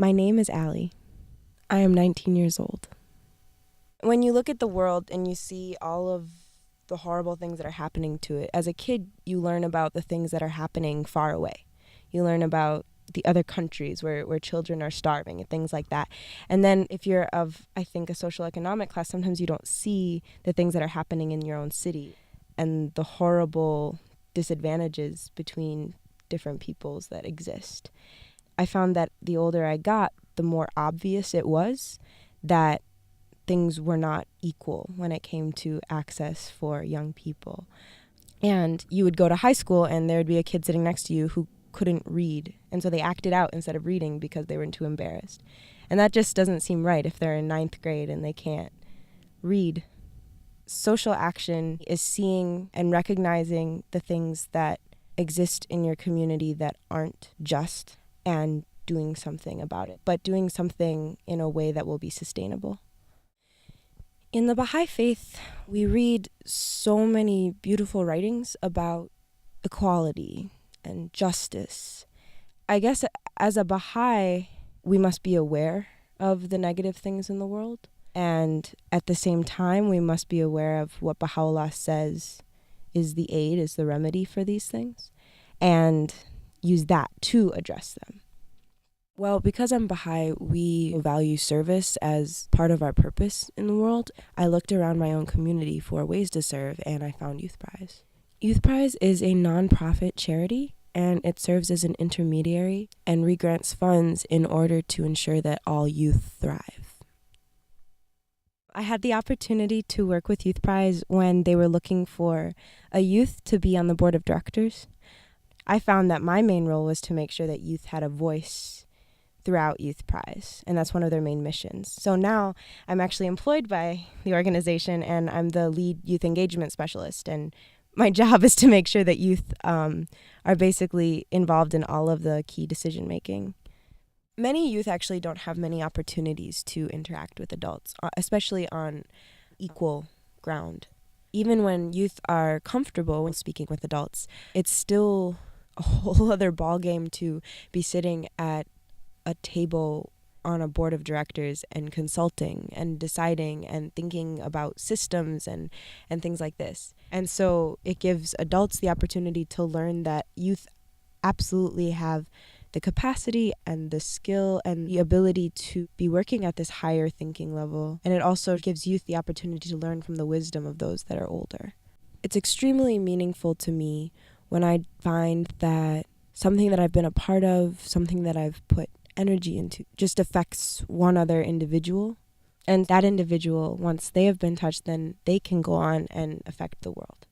My name is Allie. I am 19 years old. When you look at the world and you see all of the horrible things that are happening to it, as a kid, you learn about the things that are happening far away. You learn about the other countries where children are starving and things like that. And then if you're of, I think, a social economic class, sometimes you don't see the things that are happening in your own city and the horrible disadvantages between different peoples that exist. I found that the older I got, the more obvious it was that things were not equal when it came to access for young people. And you would go to high school and there would be a kid sitting next to you who couldn't read. And so they acted out instead of reading because they were too embarrassed. And that just doesn't seem right if they're in 9th grade and they can't read. Social action is seeing and recognizing the things that exist in your community that aren't just and doing something about it, but doing something in a way that will be sustainable. In the Baha'i faith, we read so many beautiful writings about equality and justice. I guess as a Baha'i, we must be aware of the negative things in the world. And at the same time, we must be aware of what Baha'u'llah says is the aid, is the remedy for these things, and use that to address them. Well, because I'm Baha'i, we value service as part of our purpose in the world. I looked around my own community for ways to serve, and I found Youth Prize. Youth Prize is a non-profit charity, and it serves as an intermediary and regrants funds in order to ensure that all youth thrive. I had the opportunity to work with Youth Prize when they were looking for a youth to be on the board of directors. I found that my main role was to make sure that youth had a voice throughout Youth Prize, and that's one of their main missions. So now I'm actually employed by the organization, and I'm the lead youth engagement specialist, and my job is to make sure that youth are basically involved in all of the key decision making. Many youth actually don't have many opportunities to interact with adults, especially on equal ground. Even when youth are comfortable when speaking with adults, it's still a whole other ballgame to be sitting at a table on a board of directors and consulting and deciding and thinking about systems and things like this. And so it gives adults the opportunity to learn that youth absolutely have the capacity and the skill and the ability to be working at this higher thinking level. And it also gives youth the opportunity to learn from the wisdom of those that are older. It's extremely meaningful to me when I find that something that I've been a part of, something that I've put energy into, just affects one other individual. And that individual, once they have been touched, then they can go on and affect the world.